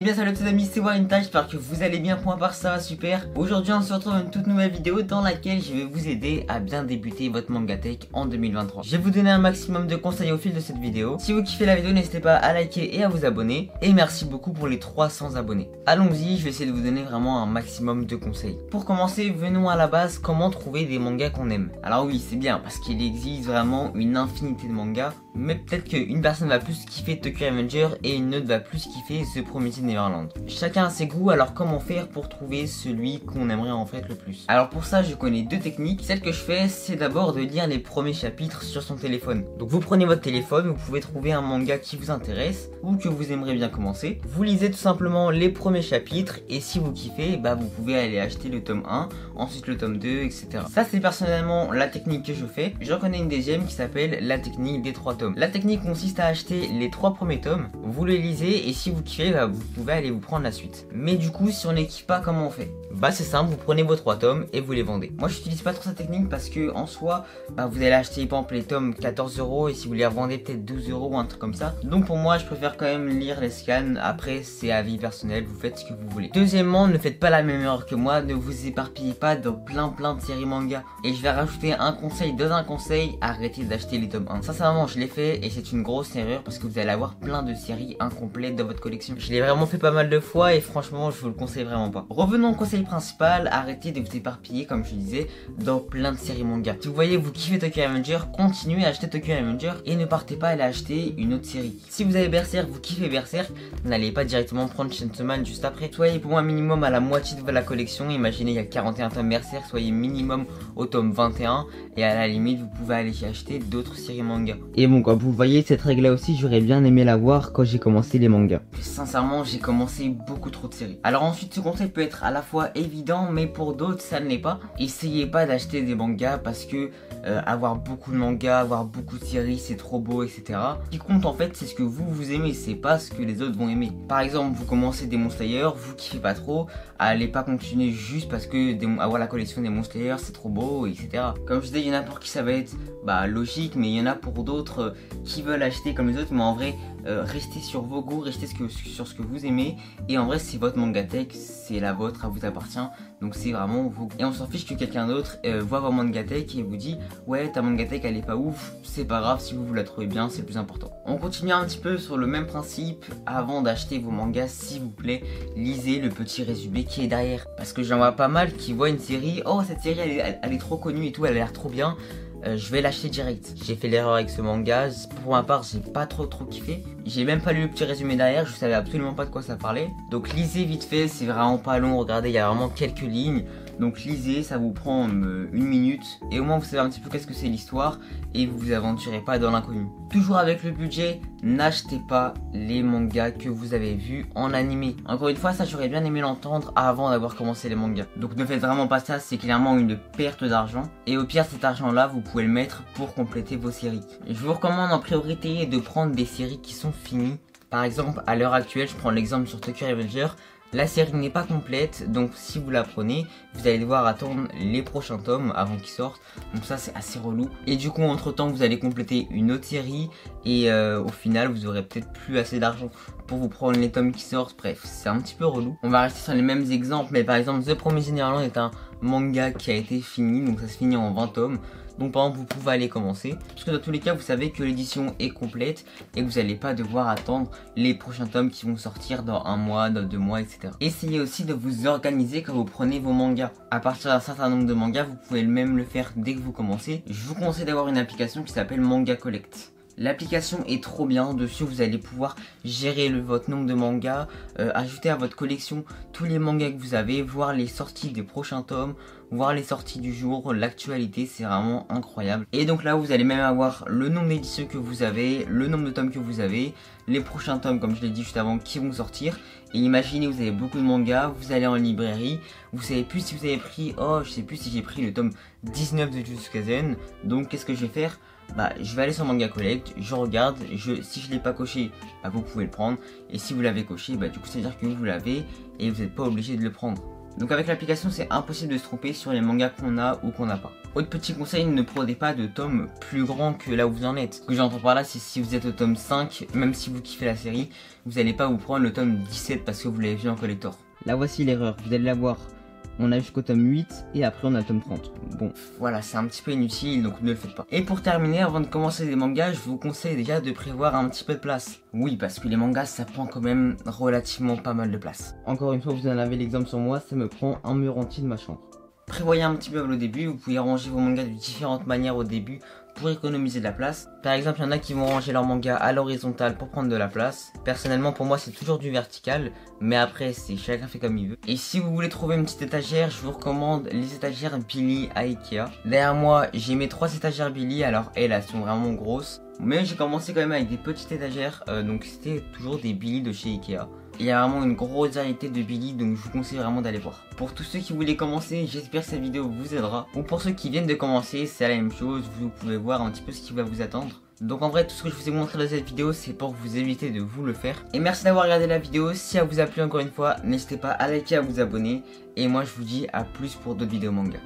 Bien salut à tous les amis, c'est Warintime, j'espère que vous allez bien, point barre ça va super. Aujourd'hui on se retrouve dans une toute nouvelle vidéo dans laquelle je vais vous aider à bien débuter votre Mangatech en 2023. Je vais vous donner un maximum de conseils au fil de cette vidéo. Si vous kiffez la vidéo, n'hésitez pas à liker et à vous abonner. Et merci beaucoup pour les 300 abonnés. Allons-y, je vais essayer de vous donner vraiment un maximum de conseils. Pour commencer, venons à la base, comment trouver des mangas qu'on aime. Alors oui, c'est bien parce qu'il existe vraiment une infinité de mangas. Mais peut-être qu'une personne va plus kiffer Tokyo Revenger et une autre va plus kiffer The Promised Neverland. Chacun a ses goûts, alors comment faire pour trouver celui qu'on aimerait en fait le plus? Alors pour ça, je connais deux techniques. Celle que je fais, c'est d'abord de lire les premiers chapitres sur son téléphone. Donc vous prenez votre téléphone, vous pouvez trouver un manga qui vous intéresse ou que vous aimeriez bien commencer. Vous lisez tout simplement les premiers chapitres et si vous kiffez, bah vous pouvez aller acheter le tome 1, ensuite le tome 2, etc. Ça c'est personnellement la technique que je fais. Je connais une deuxième qui s'appelle la technique des 3 tomes. La technique consiste à acheter les 3 premiers tomes, vous les lisez et si vous kiffez, bah, vous pouvez aller vous prendre la suite. Mais du coup, si on les kiffe pas, comment on fait? Bah c'est simple, vous prenez vos 3 tomes et vous les vendez. Moi j'utilise pas trop cette technique parce que en soi, bah, vous allez acheter par exemple les tomes 14 € et si vous les revendez peut-être 12 € ou un truc comme ça. Donc pour moi, je préfère quand même lire les scans. Après, c'est avis personnel, vous faites ce que vous voulez. Deuxièmement, ne faites pas la même erreur que moi, ne vous éparpillez pas dans plein de séries manga. Et je vais rajouter un conseil dans un conseil, arrêtez d'acheter les tomes 1. Sincèrement, je l'ai fait et c'est une grosse erreur parce que vous allez avoir plein de séries incomplètes dans votre collection. Je l'ai vraiment fait pas mal de fois et franchement, je vous le conseille vraiment pas. Revenons au conseil principal, arrêtez de vous éparpiller, comme je disais, dans plein de séries manga. Si vous voyez, vous kiffez Tokyo Revenger, continuez à acheter Tokyo Revenger et ne partez pas à aller acheter une autre série. Si vous avez Berserk, vous kiffez Berserk, n'allez pas directement prendre Chainsaw Man juste après. Soyez pour moi minimum à la moitié de la collection. Imaginez, il y a 41 tomes Berserk, soyez minimum au tome 21 et à la limite, vous pouvez aller acheter d'autres séries manga. Et bon, comme vous voyez, cette règle là aussi, j'aurais bien aimé la voir quand j'ai commencé les mangas. Sincèrement, j'ai commencé beaucoup trop de séries. Alors ensuite, ce conseil peut être à la fois évident, mais pour d'autres, ça ne l'est pas. Essayez pas d'acheter des mangas parce que avoir beaucoup de mangas, avoir beaucoup de séries, c'est trop beau, etc. Ce qui compte en fait, c'est ce que vous aimez, c'est pas ce que les autres vont aimer. Par exemple, vous commencez Demon Slayer, vous kiffez pas trop, allez pas continuer juste parce que avoir la collection Demon Slayer, c'est trop beau, etc. Comme je disais, il y en a pour qui ça va être logique, mais il y en a pour d'autres qui veulent acheter comme les autres, mais en vrai, restez sur vos goûts, restez sur ce que vous aimez, et en vrai, c'est votre Mangatech, c'est la vôtre, elle vous appartient, donc c'est vraiment vos goûts. Et on s'en fiche que quelqu'un d'autre voit votre Mangatech et vous dit ouais, ta Mangatech elle est pas ouf, c'est pas grave, si vous la trouvez bien, c'est le plus important. On continue un petit peu sur le même principe. Avant d'acheter vos mangas, s'il vous plaît, lisez le petit résumé qui est derrière, parce que j'en vois pas mal qui voient une série, oh cette série elle est trop connue et tout, elle a l'air trop bien, je vais l'acheter direct. J'ai fait l'erreur avec ce manga, pour ma part j'ai pas trop kiffé. J'ai même pas lu le petit résumé derrière, je savais absolument pas de quoi ça parlait. Donc lisez vite fait, c'est vraiment pas long, regardez, il y a vraiment quelques lignes. Donc lisez, ça vous prend 1 minute et au moins vous savez un petit peu qu'est-ce que c'est l'histoire et vous vous aventurez pas dans l'inconnu. Toujours avec le budget, n'achetez pas les mangas que vous avez vus en animé. Encore une fois, ça j'aurais bien aimé l'entendre avant d'avoir commencé les mangas. Donc ne faites vraiment pas ça, c'est clairement une perte d'argent. Et au pire, cet argent là, vous pouvez le mettre pour compléter vos séries. Je vous recommande en priorité de prendre des séries qui sont finies. Par exemple, à l'heure actuelle, je prends l'exemple sur Tokyo Revenger. La série n'est pas complète, donc si vous la prenez, vous allez devoir attendre les prochains tomes avant qu'ils sortent. Donc ça c'est assez relou. Et du coup entre temps vous allez compléter une autre série et au final vous aurez peut-être plus assez d'argent pour vous prendre les tomes qui sortent. Bref, c'est un petit peu relou. On va rester sur les mêmes exemples, mais par exemple The Promised Neverland est un manga qui a été fini, donc ça se finit en 20 tomes. Donc par exemple vous pouvez aller commencer, parce que dans tous les cas vous savez que l'édition est complète et vous n'allez pas devoir attendre les prochains tomes qui vont sortir dans 1 mois, dans 2 mois, etc. Essayez aussi de vous organiser quand vous prenez vos mangas. À partir d'un certain nombre de mangas, vous pouvez même le faire dès que vous commencez. Je vous conseille d'avoir une application qui s'appelle Manga Collect. L'application est trop bien, dessus vous allez pouvoir gérer votre nombre de mangas, ajouter à votre collection tous les mangas que vous avez, voir les sorties des prochains tomes, voir les sorties du jour, l'actualité, c'est vraiment incroyable. Et donc là vous allez même avoir le nombre d'éditions que vous avez, le nombre de tomes que vous avez, les prochains tomes comme je l'ai dit juste avant qui vont sortir. Et imaginez vous avez beaucoup de mangas, vous allez en librairie, vous savez plus si vous avez pris, oh je sais plus si j'ai pris le tome 19 de Jujutsu Kaisen, donc qu'est-ce que je vais faire? Je vais aller sur Manga Collect, je regarde, si je l'ai pas coché, vous pouvez le prendre. Et si vous l'avez coché, du coup ça veut dire que vous l'avez et vous n'êtes pas obligé de le prendre. Donc avec l'application c'est impossible de se tromper sur les mangas qu'on a ou qu'on n'a pas. Autre petit conseil, ne prenez pas de tomes plus grands que là où vous en êtes. Ce que j'entends par là, c'est si vous êtes au tome 5, même si vous kiffez la série, vous n'allez pas vous prendre le tome 17 parce que vous l'avez vu en collector. Là voici l'erreur, vous allez la voir. On a jusqu'au tome 8 et après on a le tome 30. Bon, voilà, c'est un petit peu inutile, donc ne le faites pas. Et pour terminer, avant de commencer les mangas, je vous conseille déjà de prévoir un petit peu de place. Oui, parce que les mangas, ça prend quand même relativement pas mal de place. Encore une fois, vous en avez l'exemple sur moi, ça me prend un mur entier de ma chambre. Prévoyez un petit meuble au début, vous pouvez ranger vos mangas de différentes manières au début pour économiser de la place. Par exemple, il y en a qui vont ranger leurs mangas à l'horizontale pour prendre de la place. Personnellement, pour moi, c'est toujours du vertical, mais après, c'est chacun fait comme il veut. Et si vous voulez trouver une petite étagère, je vous recommande les étagères Billy à Ikea. Derrière moi, j'ai mes 3 étagères Billy, alors elles sont vraiment grosses. Mais j'ai commencé quand même avec des petites étagères, donc c'était toujours des Billy de chez Ikea. Il y a vraiment une grosse variété de Billy, donc je vous conseille vraiment d'aller voir. Pour tous ceux qui voulaient commencer, j'espère que cette vidéo vous aidera. Ou pour ceux qui viennent de commencer, c'est la même chose, vous pouvez voir un petit peu ce qui va vous attendre. Donc en vrai, tout ce que je vous ai montré dans cette vidéo, c'est pour vous éviter de vous le faire. Et merci d'avoir regardé la vidéo, si elle vous a plu encore une fois, n'hésitez pas à liker, à vous abonner. Et moi je vous dis à plus pour d'autres vidéos manga.